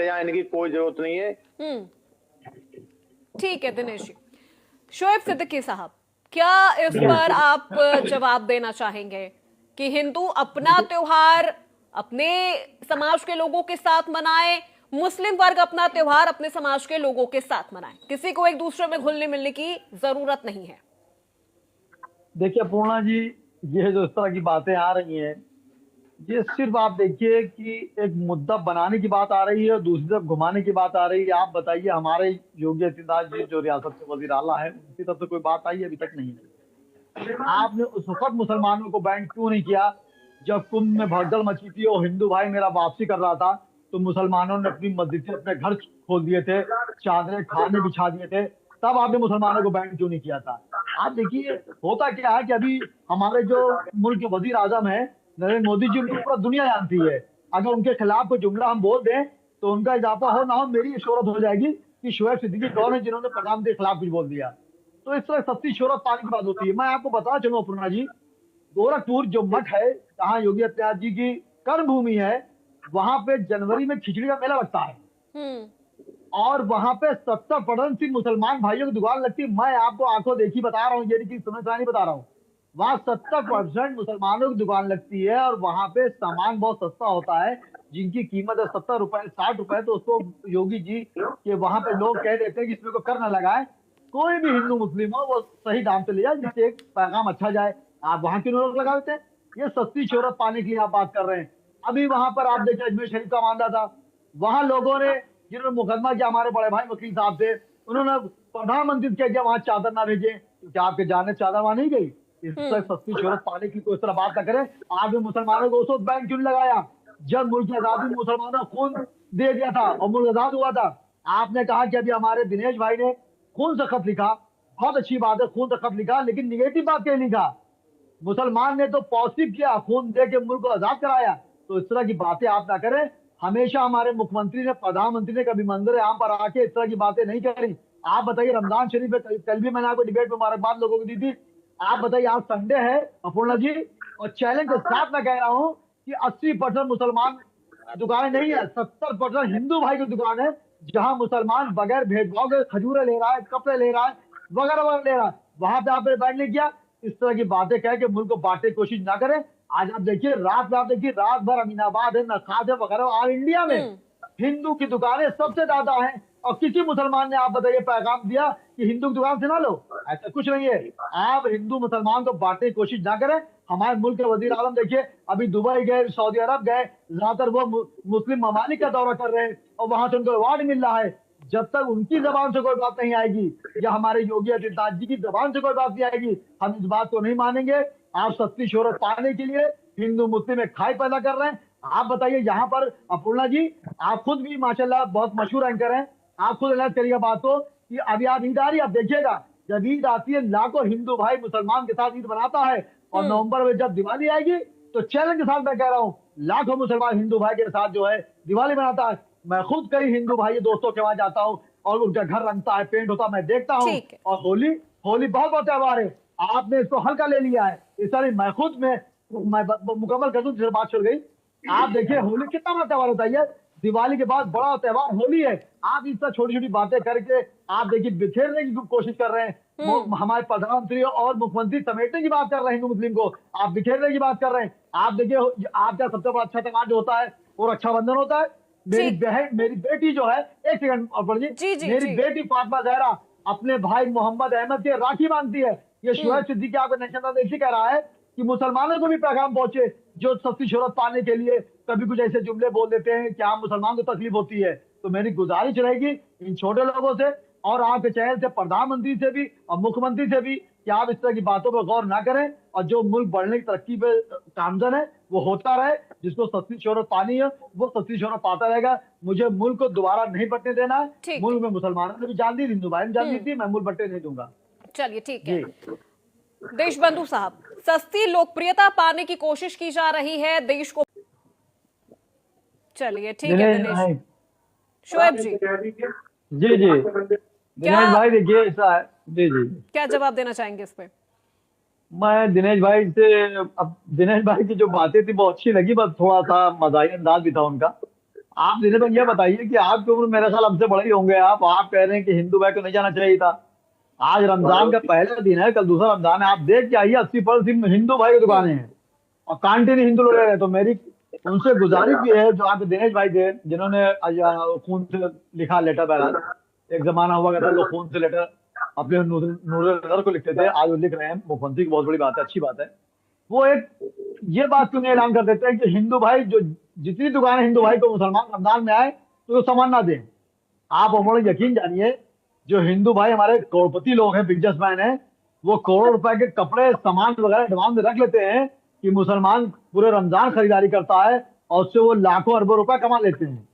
यहाँ इनकी कोई जरूरत नहीं है। ठीक है दिनेश जी। शोएब सिद्दीकी साहब, क्या इस पर आप जवाब देना चाहेंगे कि हिंदू अपना त्योहार अपने समाज के लोगों के साथ मनाए, मुस्लिम वर्ग अपना त्योहार अपने समाज के लोगों के साथ मनाए, किसी को एक दूसरे में घुलने मिलने की जरूरत नहीं है? देखिए पूर्णा जी, ये जो इस तरह की बातें आ रही हैं, ये सिर्फ आप देखिए कि एक मुद्दा बनाने की बात आ रही है और दूसरी तरफ घुमाने की बात आ रही है। आप बताइए, हमारे योगी आदित्यनाथ जी जो रियासत के वजीर आला है, उनकी तरफ से कोई बात आई अभी तक नहीं है। आपने उस वक्त मुसलमानों को बैंड क्यों नहीं किया जब कुंभ में भगदड़ मची थी और हिंदू भाई मेरा वापसी कर रहा था, तो मुसलमानों ने अपनी मस्जिद से अपने घर खोल दिए थे, चादरें खाने बिछा दिए थे, तब आपने मुसलमानों को बैंड क्यों नहीं किया था? आप देखिए होता क्या है कि अभी हमारे जो मुल्क के वजीर आजम है नरेंद्र मोदी जी, उनको पूरा दुनिया जानती है। अगर उनके खिलाफ कोई जुमला हम बोल दें तो उनका इजाफा हो ना हो मेरी शोहरत हो जाएगी कि शोएब सिद्दीकी कौन है जिन्होंने प्रधानमंत्री के खिलाफ कुछ बोल दिया। तो इस तरह सस्ती शोहरत पाने की बात होती है। मैं आपको बता चलूं अपूर्णा जी, गोरखपुर जो मठ है जहाँ योगी आदित्यनाथ जी की कर्म भूमि है, वहां पे जनवरी में खिचड़ी का मेला लगता है और वहां पे 70% सिर्फ मुसलमान भाइयों की दुकान लगती है। मैं आपको आंखों देखी बता रहा हूँ, ये नहीं सुना नहीं बता रहा हूँ। वहां 70% मुसलमानों की दुकान लगती है और वहां पे सामान बहुत सस्ता होता है, जिनकी कीमत है 70 रुपए 60 रुपए। तो उसको योगी जी के वहां पे लोग कह देते हैं कि इसमें को कर ना लगाए, कोई भी हिंदू मुस्लिम हो वो सही दाम पे ले जाए जिससे एक पैगाम अच्छा जाए। आप वहां क्यों लोग लगा देते हैं? ये सस्ती शोहरत पाने की आप बात कर रहे हैं। अभी वहां पर आप देखिए अजमेर शरीफ का मामला था, वहां लोगों ने जिन्होंने मुकदमा किया, हमारे बड़े भाई वकील साहब थे, उन्होंने प्रधानमंत्री से कह वहां चादर ना भेजे, क्या आपके जाने चादर वहां नहीं गई? इससे सस्ती शोहरत पाने की कोई इस तरह बात ना करें। आपने मुसलमानों को उस वक्त बैंक क्यों लगाया जब मुल्क की आजादी में मुसलमानों को खून दे दिया था और मुल्क आजाद हुआ था? आपने कहा कि अभी हमारे दिनेश भाई ने खून से खत लिखा, बहुत अच्छी बात है, खून से खत लिखा, लेकिन निगेटिव बात कहीं लिखा। मुसलमान ने तो पॉजिटिव किया, खून दे के मुल्क को आजाद कराया। तो इस तरह की बातें आप ना करें। हमेशा हमारे मुख्यमंत्री ने, प्रधानमंत्री ने कभी मंदिर आम पर आके इस तरह की बातें नहीं करी। आप बताइए, रमजान शरीफ में कल भी मैंने आपको डिबेट में मुबारकबाद लोगों को दी थी। आप बताइए, आज संडे है अपूर्णा जी, और चैलेंज के साथ मैं कह रहा हूँ कि 80% मुसलमान दुकानें नहीं है, 70% हिंदू भाई की दुकान है, जहां मुसलमान बगैर भेदभाव के खजूरें ले रहा है, कपड़े ले रहा है, वगैरह वगैरह ले रहा है। वहां पे आपने बैठ नहीं किया। इस तरह की बातें कह के मुल्क को बांटने की कोशिश ना करें। आज आप देखिए, रात में आप देखिए, रात भर अमीनाबाद है, नखाद है, वगैरह, ऑल इंडिया में हिंदू की दुकानें सबसे ज्यादा हैं और किसी मुसलमान ने, आप बताइए, पैगाम दिया कि हिंदू की दुकान से ना लो? ऐसा कुछ नहीं है। आप हिंदू मुसलमान को बांटने की कोशिश ना करें। हमारे मुल्क के वजीर आलम देखिए अभी दुबई गए, सऊदी अरब गए, ज्यादातर वो मुस्लिम ममालिक का दौरा कर रहे हैं और वहां से उनको अवार्ड मिल रहा है। जब तक उनकी जबान से कोई बात नहीं आएगी या हमारे योगी आदित्यनाथ जी की जबान से कोई बात नहीं आएगी, हम इस बात को नहीं मानेंगे। आप सस्ती शोहरत पाने के लिए हिंदू मुस्लिम एक खाई पैदा कर रहे हैं। आप बताइए, यहाँ पर अपूर्णा जी, आप खुद भी माशाल्लाह बहुत मशहूर एंकर हैं, आप खुद एलान करिएगा बात को कि अभी आप ईद आ रही है, आप देखिएगा जब ईद आती है लाखों हिंदू भाई मुसलमान के साथ ईद मनाता है और नवंबर में जब दिवाली आएगी तो चैलेंज के साथ मैं कह रहा हूँ लाखों मुसलमान हिंदू भाई के साथ जो है दिवाली मनाता है। मैं खुद कई हिंदू भाई दोस्तों के वहां जाता हूँ और उनका घर रंगता है, पेंट होता है, मैं देखता हूँ। और होली बहुत बड़ा त्योहार है, आपने इसको हल्का ले लिया है। इस तरह मैं खुद मैं मुकम्मल कर दूं, बात चल गई। आप देखिए होली कितना बड़ा त्योहार होता है, दिवाली के बाद बड़ा त्योहार होली है। आप इस तरह छोटी छोटी बातें करके आप देखिए बिखेरने की कोशिश कर रहे हैं। हमारे प्रधानमंत्री और मुख्यमंत्री समेटने की बात कर रहे हैं हिंदू मुस्लिम को, आप बिखेरने की बात कर रहे हैं। आप देखिए, आपका सबसे बड़ा अच्छा त्योहार जो होता है वो रक्षाबंधन होता है। मेरी बहन, मेरी बेटी जो है, एक सेकंड जी, मेरी बेटी फातिमा जहरा अपने भाई मोहम्मद अहमद के राखी बांधती है। ये शोएब सिद्दीकी आपको नेशनल इसी कह रहा है कि मुसलमानों को भी पैगाम पहुंचे जो सस्ती शोहरत पाने के लिए कभी कुछ ऐसे जुमले बोल देते हैं कि आप मुसलमान को तकलीफ होती है। तो मेरी गुजारिश रहेगी इन छोटे लोगों से और आपके चैनल से, प्रधानमंत्री से भी और मुख्यमंत्री से भी, कि आप इस तरह की बातों पर गौर ना करें और जो मुल्क बढ़ने की तरक्की पे कामजन है वो होता रहे। जिसको सस्ती शोहरत पानी है वो सस्ती शोहरत पाता रहेगा। मुझे मुल्क को दोबारा नहीं बंटने देना है। मुल्क में मुसलमानों ने भी जान दी, हिंदू भाई ने जान दी थी, मैं मुल्क बंटने नहीं दूंगा। चलिए ठीक है। देशबंधु साहब, सस्ती लोकप्रियता पाने की कोशिश की जा रही है देश को। चलिए ठीक है दिनेश। शोएब जी दिनेश भाई देखिए ऐसा है, जी क्या जवाब देना चाहेंगे इस पे? मैं दिनेश भाई से, अब दिनेश भाई की जो बातें थी बहुत अच्छी लगी, बस थोड़ा सा मजाही अंदाज भी था उनका। आप दिनेश भाई ये बताइए कि आपकी उम्र मेरे साल हमसे बड़े ही होंगे। आप कह रहे हैं कि हिंदू भाई को नहीं जाना चाहिए था। आज रमजान का पहला दिन है, कल दूसरा रमजान है। आप देख के आइए 80% हिंदू भाई की दुकानें हैं और कांटिन्यू हिंदू लोग रहे हैं। तो मेरी उनसे गुजारिश भी है, जो आपके दिनेश भाई थे जिन्होंने खून से लिखा लेटर। बहरहाल एक जमाना हुआ करता लोग खून से लेटर अपने नूर नजर को लिखते थे, आज वो लिख रहे हैं मुख्यमंत्री की। बहुत बड़ी बात है, अच्छी बात है। वो एक ये बात क्यों नहीं ऐलान कर देते हैं कि हिंदू भाई जो जितनी दुकानें हिंदू भाई को मुसलमान रमजान में आए तो वो सामान ना दें। आप हमारे यकीन जानिए, जो हिंदू भाई हमारे करोड़पति लोग हैं, बिजनेसमैन हैं, वो करोड़ रुपए के कपड़े सामान वगैरह एडवांस में रख लेते हैं कि मुसलमान पूरे रमजान खरीदारी करता है और उससे वो लाखों अरबों रुपए कमा लेते हैं।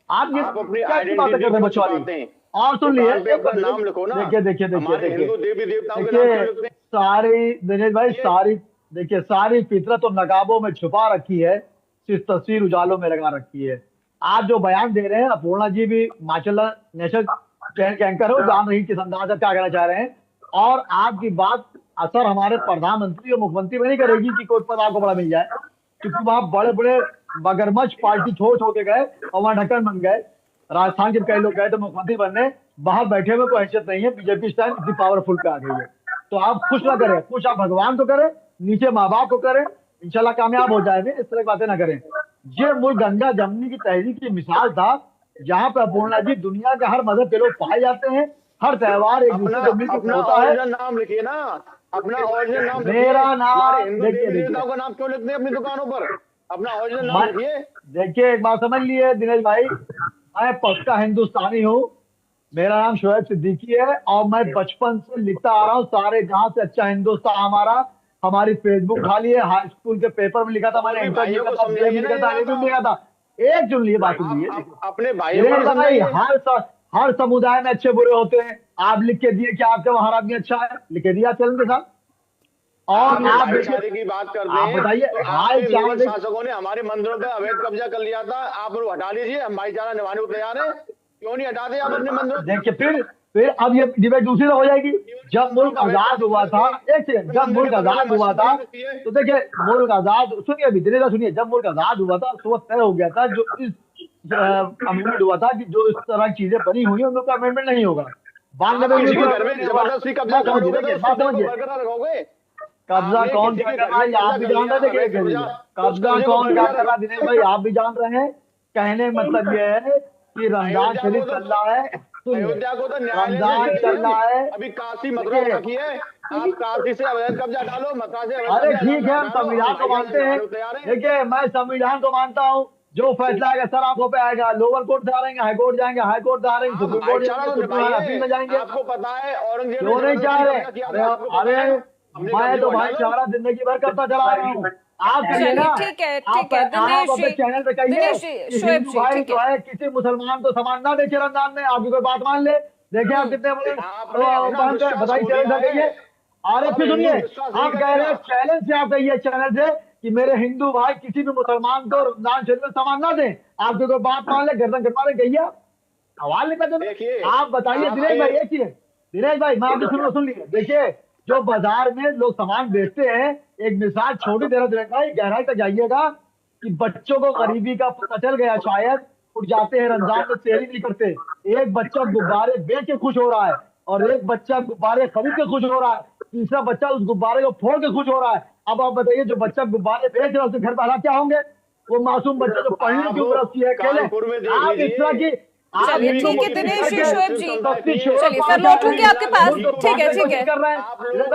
आप ये आप अपनी क्या की बातें कर आइडेंटिटी रहे हैं को बच्चों वाली? छुपाते हैं। और सुन लिए, दुकान पे अपना नाम लिखो ना। देखिए देखिए देखिए हमारे देखिए हिंदू देवी देवताओं के नाम क्यों लिखते देखिए, हैं? सारी दिनेश भाई सारी देखिए सारी फितरत और नकाबों में छुपा रखी है, सिर्फ तस्वीर उजालों में लगा रखी है। आप जो बयान दे रहे हैं, अपूर्णा जी भी माशाल्लाह नेशनल चैनल के एंकर हो, जान रही किस अंदाज से क्या कहना चाह रहे हैं। और आपकी बात असर हमारे प्रधानमंत्री और मुख्यमंत्री में नहीं करेगी कि कोई पद आपको बड़ा मिल जाए, क्योंकि वहां बड़े बड़े मगरमच्छ पार्टी छोड़ छोड़ के गए और वहां ढक्कन बन गए। राजस्थान के कई लोग गए तो मुख्यमंत्री बनने, बाहर बैठे हुए कोई हैसियत नहीं है। बीजेपी इस टाइम इतनी पावरफुल पे आ गई है। तो आप खुश ना करें, खुश आप भगवान को करें, नीचे माँ बाप को करें, इंशाल्लाह कामयाब हो जाएंगे। इस तरह की बातें ना करें। ये मुल्क गंगा जमनी की तहरीक की मिसाल था, जहां पर अपूर्णा जी दुनिया के हर मजहब के लोग पाए जाते हैं। हर त्योहार एक दूसरे अपना को मिलकर अपना होता है। ओरिजिनल नाम लिखिए ना। अपना ओरिजिनल नाम लिखिए। मेरा हमारे नाम हिंदू देखिए देवी देखिए देवताओं का नाम क्यों लिखते हैं अपनी दुकानों पर? अपना ओरिजिनल नाम मैं लिखिए। देखिए, एक बात समझ लिए दिनेश भाई, मैं पक्का हिंदुस्तानी हूँ। मेरा नाम शोएब सिद्दीकी है और मैं बचपन से लिखता आ रहा हूँ सारे जहां से अच्छा हिंदुस्तान हमारा। हमारी फेसबुक खाली है, हाई स्कूल के पेपर में लिखा था, मैंने अपने इंटर भाइयों लिखा को था, बीए समझाइए में ना लिखा था, यार एमए में आप। लिखा था। एक सुन लिए, बात सुन लिए। अपने भाइयों को दिनेश भाई, समझाइए। हर समुदाय में अच्छे बुरे होते हैं। आप लिख के दिए कि आपका वहां आदमी अच्छा है, लिख के दिया चलन के साथ। और आप भाईचारे देखिए, की बात करते आप हैं बताइए तो हाल आपके चाल मुगल शासकों ने हमारे मंदिरों पे अवैध कब्जा कर लिया था। आप लोग हटा लीजिए, हम भाईचारा निभाने को तैयार है। क्यों नहीं हटाते आप अपने मंदिरों से? देखिए, फिर अब ये डिबेट दूसरी तरह हो जाएगी। जब मुल्क आजाद हुआ था, एक सेकंड, जब मुल्क आजाद हुआ था तो देखिए, मुल्क आजाद सुनिए, अभी दिनेश सुनिए, जब मुल्क आजाद हुआ था तो तय हो गया था, जो इस अमेंडमेंट हुआ था कि जो इस तरह की चीजें बनी हुई है उनका अमेंडमेंट नहीं होगा। आप 92 में किसी के उसका घर में amendment हुआ। जबरदस्ती कब्जा बात समझिए, करोगे देखिए तो बात सुप्रीम को समझिए, बरकरार रखोगे। कब्जा आपने कौन किसी क्या के कर घर रहा में है ये आप भी कब्जा कर जान लिया, रहे हैं। अवैध देखिए कब्जा, तो उस कब्जा कब्जे को कौन क्या बरकरार कर रहा है दिनेश भाई आप भी जान रहे हैं। कहने का मतलब ये है कि रमजान अयोध्या शरीफ को तो चल रहा है। सुनिए, अयोध्या को तो न्यायालय ने रमजान जीत चल दिया। रहा है। अभी काशी मथुरा देखिए, बाकी है। आप काशी से अवैध कब्जा डालो, मथुरा से अवैध अरे कब्जा ठीक है, हम हटा लो। हम संविधान को भाईचारा मानते हैं। निभाने को तैयार हैं। देखिए, मैं संविधान को मानता हूँ। जो फैसला आएगा सर आंखों पे आएगा। लोअर कोर्ट से आ रहे हैं, हाई कोर्ट जाएंगे, हाई कोर्ट से आ रहे हैं, आप सुप्रीम कोर्ट भाईचारा जाएंगे, तो सुप्रीम अपील निभाइए। में जाएंगे। आपको पता है औरंगजेब ने क्यों नहीं चाह जबरदस्ती रहे? कब्जा किया अरे था, आपको पता अरे, है? अपने मैं कब्जे तो को हटा लो। भाईचारा जिंदगी भर करता चला आ रहा हूँ। आप कहिए चलिए, ना, ठीक है, आप ठीक है, दिनेश अपने जी, चैनल पे कहिए दिनेश जी, कि शोएब हिंदू जी, भाई ठीक जो है। है किसी मुसलमान को सामान ना देखे रमजान में। आपकी कोई बात मान ले। देखिए आप कितने बड़े आपने अपना बहन विश्वास बताइए, खो चैनल दिया से है। कहिए। और अब फिर हिंदू सुनिए, विश्वास नहीं आप कह रहे हैं करेगा। चैलेंज से, आप कहिए चैनल से कि मेरे हिंदू भाई किसी भी मुसलमान को रमजान शरीफ में सामान ना दें। आपकी कोई बात मान ले, गर्दन कटवा ले, कहिए। सवाल नहीं करते। देखिए, आप बताइए दिनेश भाई, एक चीज, दिनेश भाई मैं आपकी सुन लीजिए। देखिए, जो बाजार में लोग सामान बेचते हैं, एक मिसाल छोटी देर दिनेश भाई, गहराई तक जाइएगा कि बच्चों को गरीबी का पता चल गया शायद, उठ जाते हैं रमजान में सेहरी नहीं करते। एक बच्चा गुब्बारे बेच के खुश हो रहा है और एक बच्चा गुब्बारे खरीद के खुश हो रहा है, तीसरा बच्चा उस गुब्बारे को फोड़ के खुश हो रहा है। अब आप बताइए, जो बच्चा गुब्बारे बेच रहा है उसके घर पर हालात क्या होंगे? वो मासूम बच्चा जो पढ़ने की उम्र उसकी है, खेले। कानपुर में देख आप इस तरह की चलिए, हिंदू ठीक है मुस्लिम दिनेश जी, करके शोएब जी, सस्ती शोहरत चलिए सर, पाने लौटूंगी वाले आपके पास। लोग ठीक है, बातें ठीक है, कर रहे हैं।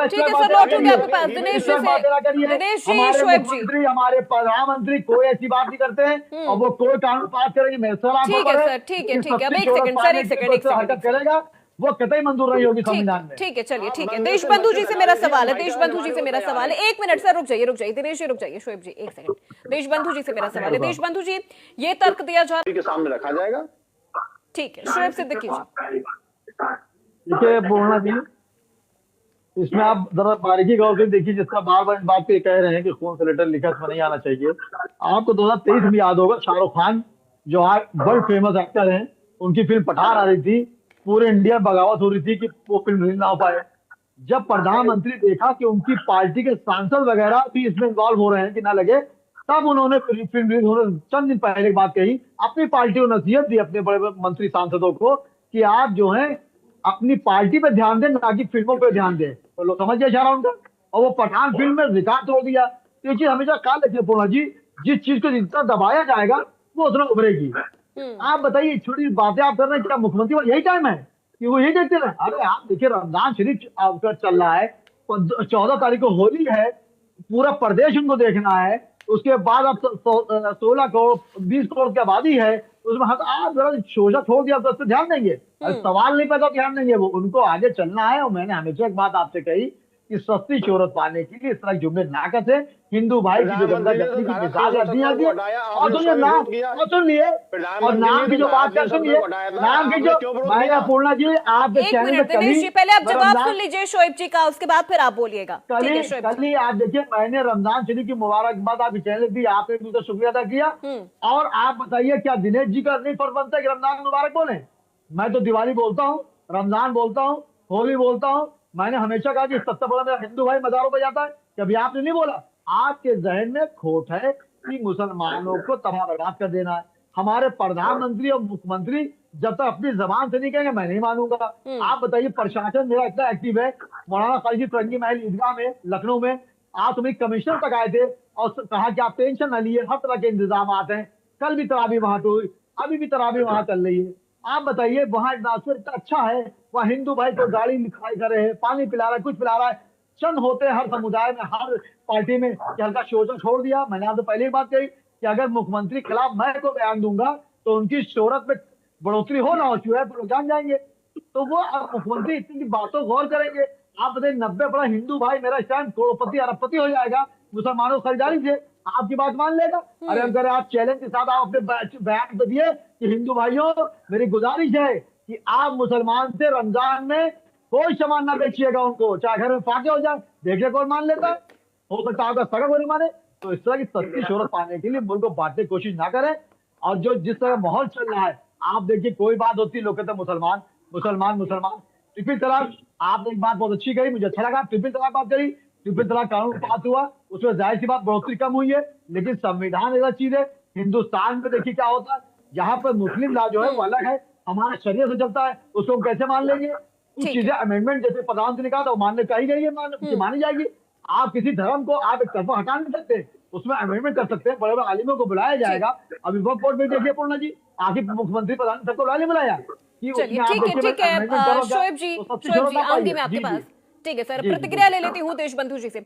ठीक है सर, लौटूंगी आपके पास। दिनेश जी से, दिनेश जी, हमारे शोएब जी, मुख्यमंत्री, हमारे प्रधानमंत्री कोई ऐसी बात नहीं करते हैं और वो कोई कानून पास करेंगे मेरे सर आपको ठीक है पड़े सर, ठीक है, कि ठीक है। अब सस्ती एक शोहरत सेकंड सर, पाने एक की सेकंड, कोई एक सेकंड, हरकत करेगा, वो कतई मंजूर नहीं होगी संविधान में। ठीक है, चलिए, ठीक है। देशबंधु जी से मेरा सवाल है, देशबंधु जी से मेरा सवाल है। एक मिनट सर, रुक जाइए, रुक जाइए दिनेश जी, रुक जाइए। शोएब जी, एक सेकंड। देशबंधु जी से मेरा सवाल है। देशबंधु जी, ये तर्क दिया जा, के सामने रखा जाएगा। ठीक है, शोएब सिद्दीकी जी। देखिए पूर्णा जी, इसमें आप जरा बारीकी गौर से देखिए, जिसका बार बार इस बात पे कह रहे हैं कि खून से लेटर लिखा इसमें नहीं आना चाहिए। आपको 2023 में याद होगा, शाहरुख खान जो आज वर्ल्ड फेमस एक्टर हैं, उनकी फिल्म पठान आ रही थी, पूरे इंडिया बगावत हो रही थी कि वो फिल्म रिलीज ना हो पाए। जब प्रधानमंत्री देखा कि उनकी पार्टी के सांसद वगैरह भी इसमें इन्वॉल्व हो रहे हैं कि ना लगे, तब उन्होंने फिल्म रिलीज होने से चंद दिन पहले एक बात कही, अपनी पार्टी को नसीहत दी अपने बड़े बड़े मंत्री सांसदों को कि आप जो है अपनी पार्टी पे ध्यान दें, ना कि फिल्मों पे ध्यान दें। तो लोग समझ गए इशारा उनका, और वो पठान फिल्म में रिकॉर्ड तोड़ दिया। तो ये चीज हमेशा ख्याल रखिए पूर्णा जी, जिस चीज को जितना दबाया जाएगा वो उतना उभरेगी। आप बताइए, छोटी बातें आप कर रहे हैं, क्या मुख्यमंत्री का यही टाइम है कि वो यही देखते रहे? अरे आप देखिए, रमजान शरीफ आपका चल रहा है, 14 तारीख को होली है, पूरा प्रदेश उनको देखना है। उसके बाद अब 16 करोड़ 20 करोड़ की आबादी है, उसमें आप जरा सोचा छोड़ दिया तो उस पर ध्यान देंगे? अरे सवाल नहीं पैदा, ध्यान देंगे? वो उनको आगे चलना है। और मैंने हमेशा एक बात आपसे कही कि सस्ती शोहरत पाने के लिए इस तरह के जुमले ना कसे। हिंदू भाई की जो गंदा गति की मिसाल रखनी आती है। और सुनिए नाम, और सुन लिए, और नाम की जो बात कर सुनिए, नाम की जो, मैं पूर्णा जी आपके एक चैनल मिनट पे दिनेश जी, पहले आप जवाब सुन लीजिए शोएब जी का, उसके बाद फिर आप बोलिएगा। ठीक है शोएब जी। कल ही आप देखिए, मैंने रमजान शरीफ की मुबारकबाद आपके चैनल दी, आपने भी तो शुक्रिया अदा किया। और आप बताइए, क्या दिनेश जी का नहीं फर्ज बनता है कि रमजान मुबारक बोले? मैं तो दिवाली बोलता हूँ, रमजान बोलता हूँ, होली बोलता हूँ। मैंने हमेशा कहा कि सबसे बड़ा मेरा हिंदू भाई मज़ारों पर जाता है, कभी आपने नहीं बोला। आपके जहन में खोट है कि मुसलमानों को तबाह बर्बाद कर देना है। हमारे प्रधानमंत्री और मुख्यमंत्री जब तक अपनी जबान से नहीं कहेंगे, मैं नहीं मानूंगा। आप बताइए, प्रशासन मेरा इतना एक्टिव है, मौलाना खालिद फरंगी महल ईदगाह में लखनऊ में आज तुम्हें कमिश्नर तक आए थे और कहा कि आप टेंशन न लिए, हर तरह के इंतजाम हैं। कल भी तरावी वहां तो हुई, अभी भी तरावी वहां चल रही है। आप बताइए, वहां एटमॉस्फेयर इतना अच्छा है, वहाँ हिंदू भाई को गाड़ी लिखाई कर रहे हैं, पानी पिला रहा है, कुछ पिला रहा है। चंद होते हैं हर समुदाय में, हर पार्टी में कि हल्का शोषण छोड़ दिया। मैंने आपसे पहले ही बात कही कि अगर मुख्यमंत्री के खिलाफ मैं को बयान दूंगा तो उनकी शोहरत में बढ़ोतरी हो ना हो, चुहे तो लोग जान जाएंगे। तो वो मुख्यमंत्री इतनी बातों गौर करेंगे। आप बताइए, 90 हिंदू भाई मेरा इस टाइम करोड़पति अरबपति हो जाएगा मुसलमानों की खरीदारी से, आपकी बात मान लेगा? अरे अगर आप चैलेंज के साथ आप अपने बयान तो दिए कि हिंदू भाइयों मेरी गुजारिश है कि आप मुसलमान से रमजान में कोई सामान ना बेचिएगा उनको, चाहे घर में फाके हो जाए। देखिए कौन मान लेता है, हो सकता है आपका सगा कोई नहीं माने। तो इस तरह की सस्ती शोहरत पाने के लिए मुल्क को बांटने की कोशिश ना करें। और जो जिस तरह माहौल चल रहा है, आप देखिए, कोई बात होती है लोग कहते हैं मुसलमान मुसलमान मुसलमान। ट्रिपल तलाक, आपने एक बात बहुत अच्छी कही, मुझे अच्छा लगा, ट्रिपल तलाक बात करी। ट्रिपल तलाक कानून पास हुआ, उसमें जाहिर सी बात बढ़ोतरी कम हुई है, लेकिन संविधान ऐसा चीज है। हिंदुस्तान में देखिए क्या होता है, यहाँ पर मुस्लिम लॉ जो है वो अलग है, हमारा शरीयत से चलता है, उसको हम कैसे मान लेंगे? कुछ चीजें अमेंडमेंट जैसे प्रधानमंत्री ने कहा था वो मानने कही गई है, मानी जाएगी। आप किसी धर्म को आप एक तरफा हटा नहीं सकते, उसमें अमेंडमेंट कर सकते हैं, बड़े बड़े आलिमों को बुलाया जाएगा। अभी वक्त बोर्ड में देखिए पूर्णा जी, आखिर मुख्यमंत्री प्रधान सबको बुला नहीं बुलाया? चलिए ठीक है शोएब जी, आऊंगी मैं आपके पास। ठीक है सर, प्रतिक्रिया ले लेती हूँ देशबंधु जी से।